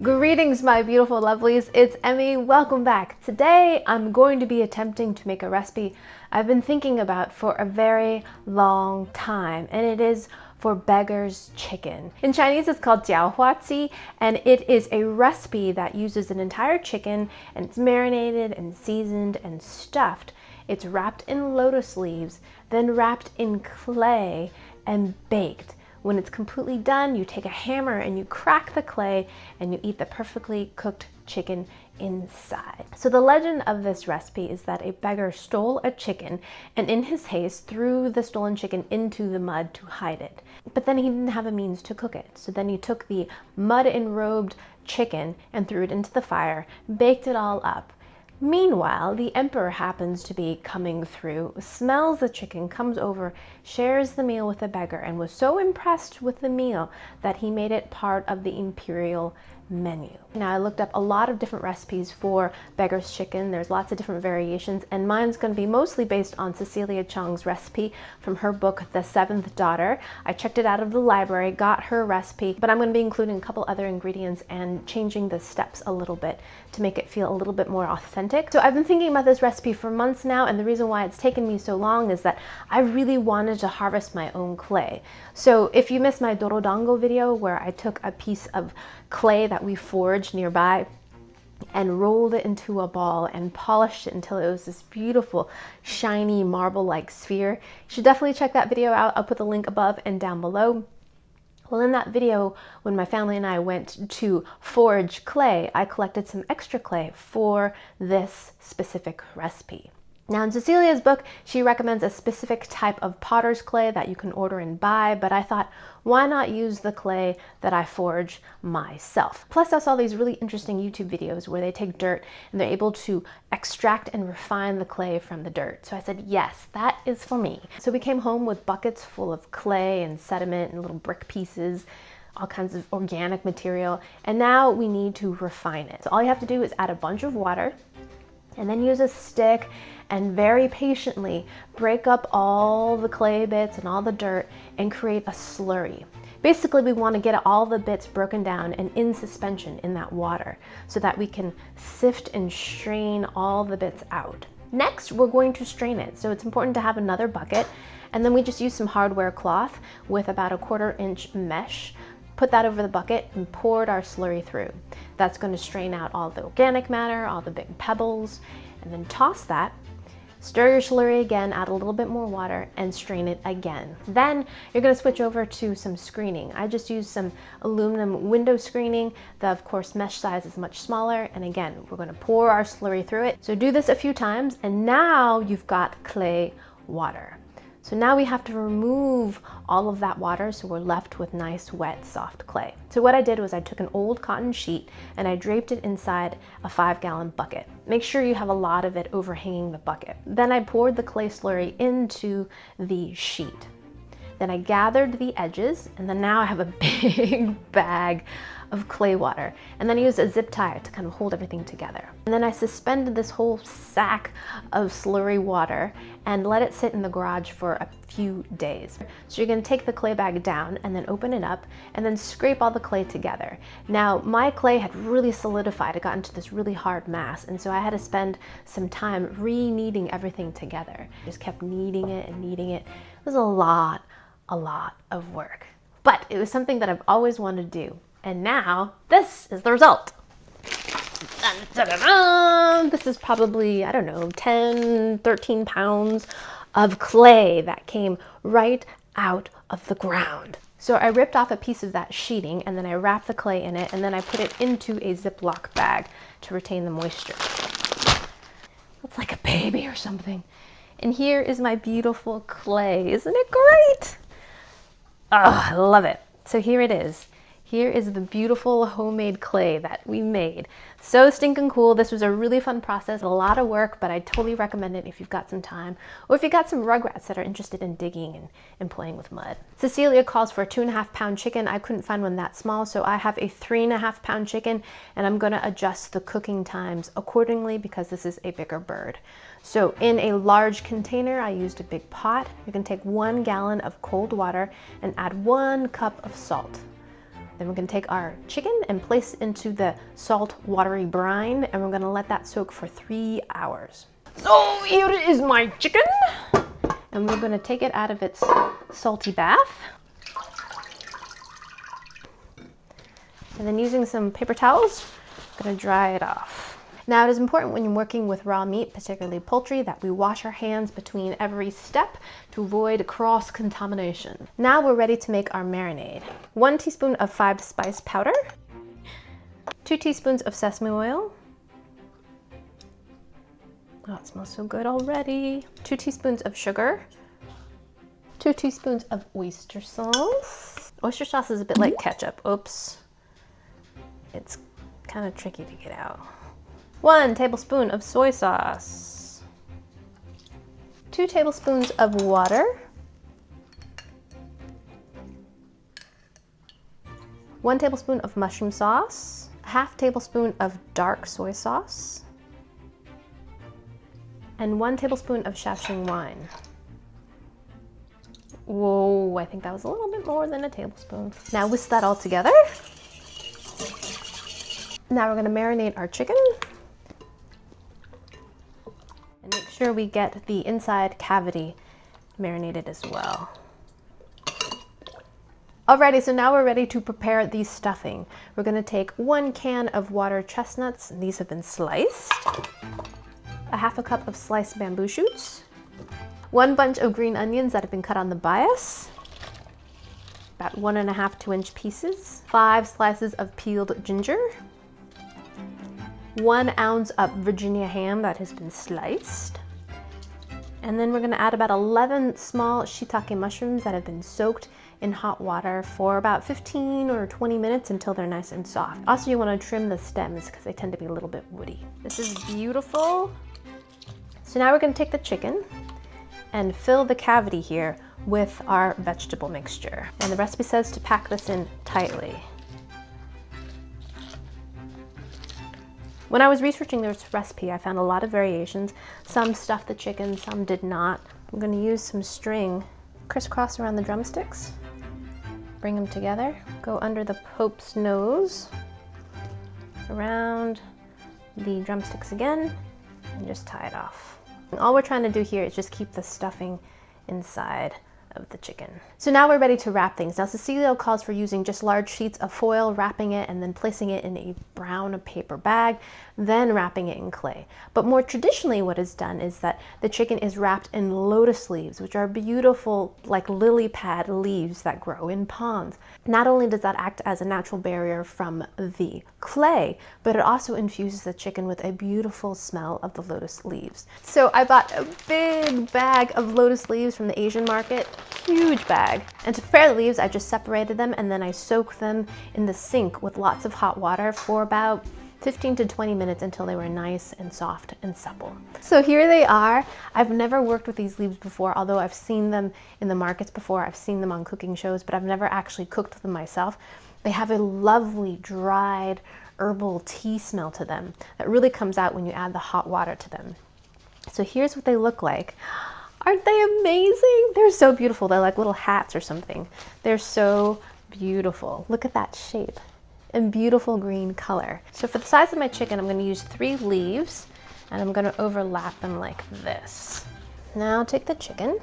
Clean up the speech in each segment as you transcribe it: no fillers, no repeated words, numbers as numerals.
Greetings, my beautiful lovelies. It's Emmy. Welcome back. Today, I'm going to be attempting to make a recipe I've been thinking about for a very long time, and it is for beggar's chicken. In Chinese, it's called jiaohuaqi, and it is a recipe that uses an entire chicken, and it's marinated and seasoned and stuffed. It's wrapped in lotus leaves, then wrapped in clay and baked. When it's completely done, you take a hammer and you crack the clay and you eat the perfectly cooked chicken inside. So the legend of this recipe is that a beggar stole a chicken and in his haste threw the stolen chicken into the mud to hide it. But then he didn't have a means to cook it. So then he took the mud-enrobed chicken and threw it into the fire, baked it all up. Meanwhile, the emperor happens to be coming through, smells the chicken, comes over, shares the meal with the beggar, and was so impressed with the meal that he made it part of the imperial menu. Now, I looked up a lot of different recipes for beggar's chicken. There's lots of different variations, and mine's going to be mostly based on Cecilia Chong's recipe from her book, The Seventh Daughter. I checked it out of the library, got her recipe, but I'm going to be including a couple other ingredients and changing the steps a little bit to make it feel a little bit more authentic. So I've been thinking about this recipe for months now, and the reason why it's taken me so long is that I really wanted to harvest my own clay. So if you missed my dorodango video where I took a piece of clay that we foraged nearby and rolled it into a ball and polished it until it was this beautiful shiny marble-like sphere, you should definitely check that video out. I'll put the link above and down below. Well, in that video, when my family and I went to forage clay, I collected some extra clay for this specific recipe. Now, in Cecilia's book, she recommends a specific type of potter's clay that you can order and buy, but I thought, why not use the clay that I forge myself? Plus, I saw these really interesting YouTube videos where they take dirt and they're able to extract and refine the clay from the dirt. So I said, yes, that is for me. So we came home with buckets full of clay and sediment and little brick pieces, all kinds of organic material, and now we need to refine it. So all you have to do is add a bunch of water and then use a stick and very patiently break up all the clay bits and all the dirt and create a slurry. Basically, we want to get all the bits broken down and in suspension in that water so that we can sift and strain all the bits out. Next, we're going to strain it. So it's important to have another bucket, and then we just use some hardware cloth with about a 1/4 inch mesh, put that over the bucket and poured our slurry through. That's going to strain out all the organic matter, all the big pebbles, and then toss that. Stir your slurry again, add a little bit more water, and strain it again. Then you're going to switch over to some screening. I just used some aluminum window screening. The, of course, mesh size is much smaller, and again, we're going to pour our slurry through it. So do this a few times, and now you've got clay water. So now we have to remove all of that water, so we're left with nice, wet, soft clay. So what I did was I took an old cotton sheet and I draped it inside a 5-gallon bucket. Make sure you have a lot of it overhanging the bucket. Then I poured the clay slurry into the sheet. Then I gathered the edges, and then now I have a big bag of clay water. And then I used a zip tie to kind of hold everything together. And then I suspended this whole sack of slurry water and let it sit in the garage for a few days. So you're gonna take the clay bag down and then open it up and then scrape all the clay together. Now, my clay had really solidified. It got into this really hard mass, and so I had to spend some time re-kneading everything together. Just kept kneading it and kneading it. It was a lot of work. But it was something that I've always wanted to do. And now, this is the result. This is probably, I don't know, 10, 13 pounds of clay that came right out of the ground. So I ripped off a piece of that sheeting, and then I wrapped the clay in it, and then I put it into a Ziploc bag to retain the moisture. It's like a baby or something. And here is my beautiful clay. Isn't it great? Oh, I love it. So here it is. Here is the beautiful homemade clay that we made. So stinking cool. This was a really fun process, a lot of work, but I totally recommend it if you've got some time, or if you've got some rugrats that are interested in digging and playing with mud. Cecilia calls for a 2.5-pound chicken. I couldn't find one that small, so I have a 3.5-pound chicken, and I'm gonna adjust the cooking times accordingly because this is a bigger bird. So in a large container, I used a big pot. You can take 1 gallon of cold water and add 1 cup of salt. Then we're gonna take our chicken and place it into the salt watery brine, and we're gonna let that soak for 3 hours. So here is my chicken, and we're gonna take it out of its salty bath. And then using some paper towels, I'm gonna dry it off. Now it is important when you're working with raw meat, particularly poultry, that we wash our hands between every step to avoid cross-contamination. Now we're ready to make our marinade. 1 teaspoon of 5-spice powder, 2 teaspoons of sesame oil. Oh, it smells so good already. 2 teaspoons of sugar, 2 teaspoons of oyster sauce. Oyster sauce is a bit like ketchup. Oops. It's kind of tricky to get out. 1 tablespoon of soy sauce, 2 tablespoons of water, 1 tablespoon of mushroom sauce, 1/2 tablespoon of dark soy sauce, and 1 tablespoon of Shaoxing wine. Whoa, I think that was a little bit more than a tablespoon. Now whisk that all together. Now we're gonna marinate our chicken. And make sure we get the inside cavity marinated as well. Alrighty, so now we're ready to prepare the stuffing. We're gonna take 1 can of water chestnuts, and these have been sliced. 1/2 cup of sliced bamboo shoots. 1 bunch of green onions that have been cut on the bias. About 1.5 2-inch pieces. 5 slices of peeled ginger. 1 ounce of Virginia ham that has been sliced. And then we're gonna add about 11 small shiitake mushrooms that have been soaked in hot water for about 15 or 20 minutes until they're nice and soft. Also, you wanna trim the stems because they tend to be a little bit woody. This is beautiful. So now we're gonna take the chicken and fill the cavity here with our vegetable mixture. And the recipe says to pack this in tightly. When I was researching this recipe, I found a lot of variations. Some stuffed the chicken, some did not. I'm gonna use some string, crisscross around the drumsticks, bring them together, go under the Pope's nose, around the drumsticks again, and just tie it off. And all we're trying to do here is just keep the stuffing inside of the chicken. So now we're ready to wrap things. Now Cecina calls for using just large sheets of foil, wrapping it and then placing it in a brown paper bag, then wrapping it in clay. But more traditionally what is done is that the chicken is wrapped in lotus leaves, which are beautiful like lily pad leaves that grow in ponds. Not only does that act as a natural barrier from the clay, but it also infuses the chicken with a beautiful smell of the lotus leaves. So I bought a big bag of lotus leaves from the Asian market. Huge bag. And to prepare the leaves, I just separated them and then I soak them in the sink with lots of hot water for about 15 to 20 minutes until they were nice and soft and supple. So here they are. I've never worked with these leaves before, although I've seen them in the markets before. I've seen them on cooking shows, but I've never actually cooked them myself. They have a lovely dried herbal tea smell to them that really comes out when you add the hot water to them. So here's what they look like. Aren't they amazing? They're so beautiful. They're like little hats or something. They're so beautiful. Look at that shape and beautiful green color. So for the size of my chicken, I'm gonna use 3 leaves and I'm gonna overlap them like this. Now take the chicken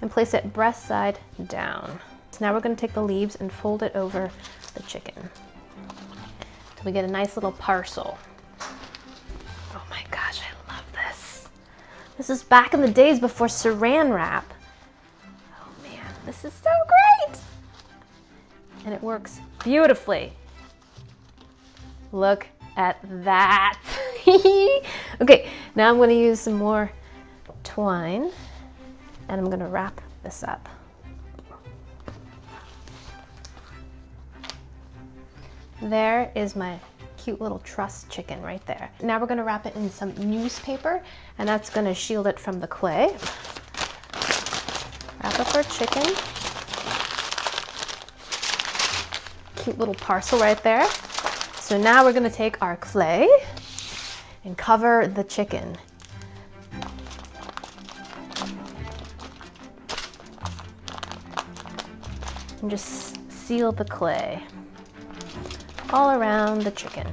and place it breast side down. So now we're gonna take the leaves and fold it over the chicken. So we get a nice little parcel. Oh my gosh, I love this. This is back in the days before saran wrap. Oh man, this is so great. And it works beautifully. Look at that. Okay, now I'm going to use some more twine and I'm going to wrap this up. There is my cute little truss chicken right there. Now we're going to wrap it in some newspaper and that's going to shield it from the clay. Wrap up our chicken. Cute little parcel right there. So now we're going to take our clay and cover the chicken. And just seal the clay. all around the chicken.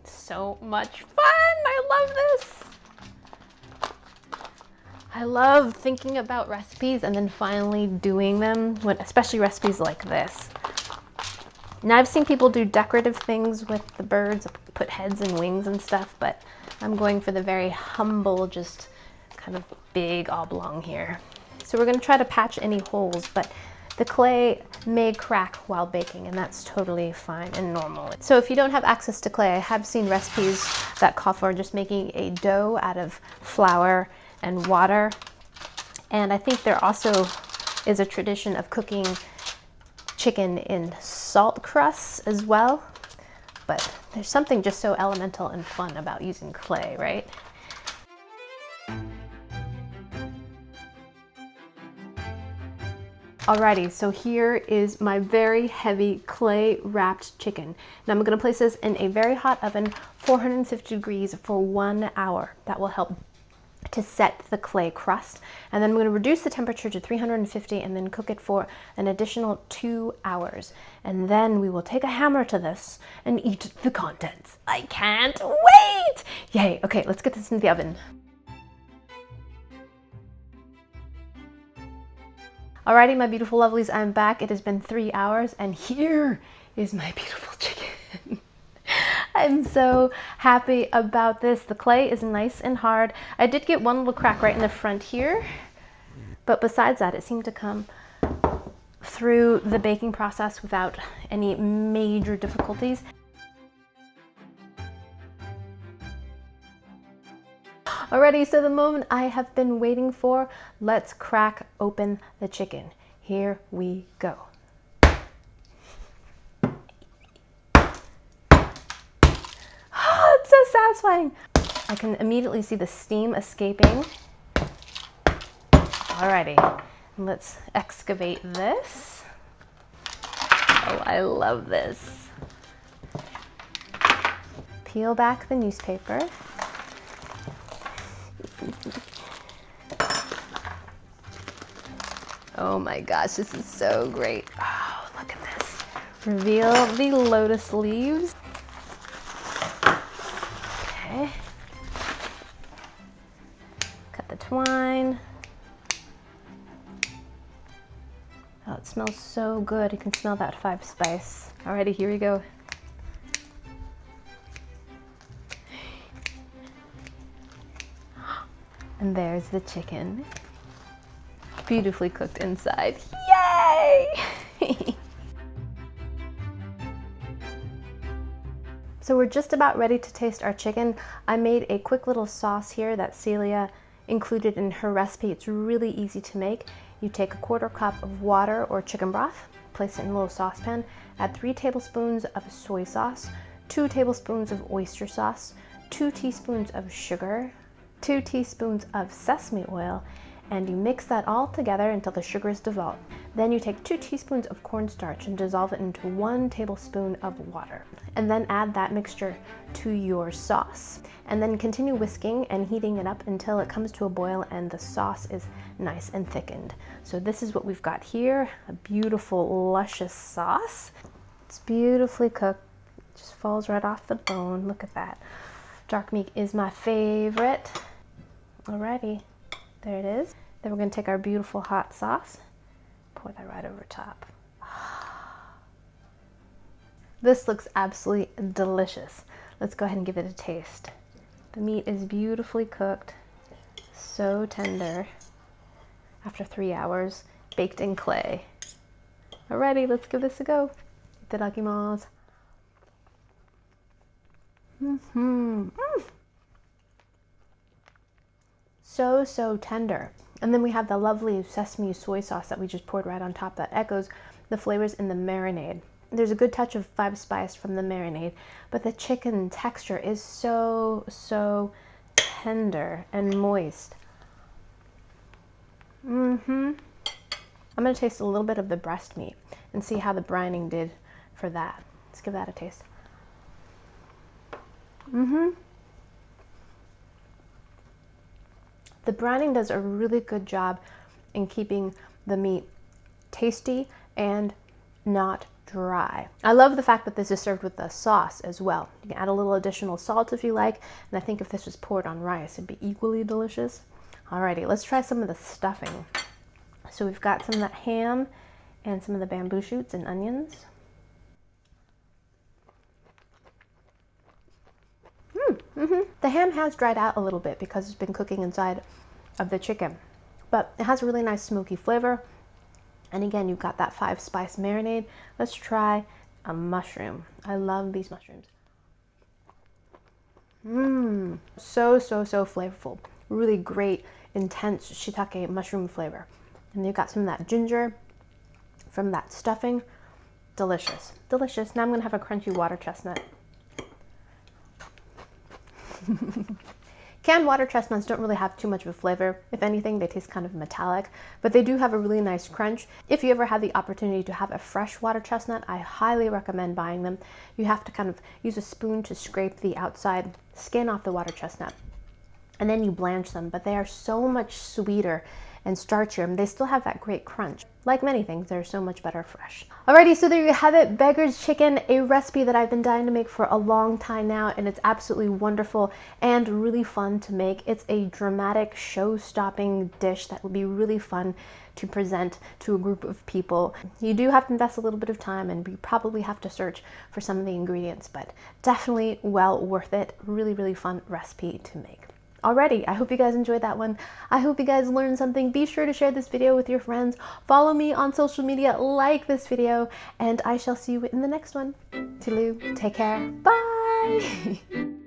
So much fun! I love this! I love thinking about recipes and then finally doing them, especially recipes like this. Now I've seen people do decorative things with the birds, put heads and wings and stuff, but I'm going for the very humble, just kind of big oblong here. So we're going to try to patch any holes, but the clay may crack while baking, and that's totally fine and normal. So if you don't have access to clay, I have seen recipes that call for just making a dough out of flour and water. And I think there also is a tradition of cooking chicken in salt crusts as well. But there's something just so elemental and fun about using clay, right? Alrighty, so here is my very heavy clay wrapped chicken. Now I'm gonna place this in a very hot oven, 450 degrees for 1 hour. That will help to set the clay crust. And then I'm gonna reduce the temperature to 350 and then cook it for an additional 2 hours. And then we will take a hammer to this and eat the contents. I can't wait! Yay, okay, let's get this into the oven. Alrighty, my beautiful lovelies, I'm back. It has been 3 hours and here is my beautiful chicken. I'm so happy about this. The clay is nice and hard. I did get one little crack right in the front here, but besides that, it seemed to come through the baking process without any major difficulties. Alrighty, so the moment I have been waiting for, let's crack open the chicken. Here we go. Oh, it's so satisfying. I can immediately see the steam escaping. Alrighty, let's excavate this. Oh, I love this. Peel back the newspaper. Oh my gosh, this is so great. Oh, look at this. Reveal the lotus leaves. Okay. Cut the twine. Oh, it smells so good. You can smell that 5 spice. Alrighty, here we go. And there's the chicken. Beautifully cooked inside. Yay! So we're just about ready to taste our chicken. I made a quick little sauce here that Celia included in her recipe. It's really easy to make. You take a 1/4 cup of water or chicken broth, place it in a little saucepan, add 3 tablespoons of soy sauce, 2 tablespoons of oyster sauce, 2 teaspoons of sugar, 2 teaspoons of sesame oil, and you mix that all together until the sugar is dissolved. Then you take 2 teaspoons of cornstarch and dissolve it into 1 tablespoon of water. And then add that mixture to your sauce. And then continue whisking and heating it up until it comes to a boil and the sauce is nice and thickened. So this is what we've got here, a beautiful luscious sauce. It's beautifully cooked, it just falls right off the bone. Look at that. Dark meat is my favorite. Alrighty. There it is. Then we're going to take our beautiful hot sauce, pour that right over top. This looks absolutely delicious. Let's go ahead and give it a taste. The meat is beautifully cooked, so tender, after 3 hours, baked in clay. Alrighty, let's give this a go. Itadakimasu. So tender. And then we have the lovely sesame soy sauce that we just poured right on top that echoes the flavors in the marinade. There's a good touch of 5 spice from the marinade, but the chicken texture is so tender and moist. I'm gonna taste a little bit of the breast meat and see how the brining did for that. Let's give that a taste. The brining does a really good job in keeping the meat tasty and not dry. I love the fact that this is served with the sauce as well. You can add a little additional salt if you like, and I think if this was poured on rice, it'd be equally delicious. Alrighty, let's try some of the stuffing. So we've got some of that ham and some of the bamboo shoots and onions. The ham has dried out a little bit because it's been cooking inside of the chicken, but it has a really nice smoky flavor. And again, you've got that 5-spice marinade. Let's try a mushroom. I love these mushrooms. So flavorful. Really great, intense shiitake mushroom flavor. And you've got some of that ginger from that stuffing. Delicious, delicious. Now I'm gonna have a crunchy water chestnut. Canned water chestnuts don't really have too much of a flavor. If anything, they taste kind of metallic, but they do have a really nice crunch. If you ever have the opportunity to have a fresh water chestnut, I highly recommend buying them. You have to kind of use a spoon to scrape the outside skin off the water chestnut, and then you blanch them, but they are so much sweeter and starchier, and they still have that great crunch. Like many things, they're so much better fresh. Alrighty, so there you have it, Beggar's Chicken, a recipe that I've been dying to make for a long time now, and it's absolutely wonderful and really fun to make. It's a dramatic, show-stopping dish that will be really fun to present to a group of people. You do have to invest a little bit of time, and you probably have to search for some of the ingredients, but definitely well worth it. Really fun recipe to make. Alrighty, I hope you guys enjoyed that one. I hope you guys learned something. Be sure to share this video with your friends. Follow me on social media, like this video, and I shall see you in the next one. Toodaloo, take care, bye!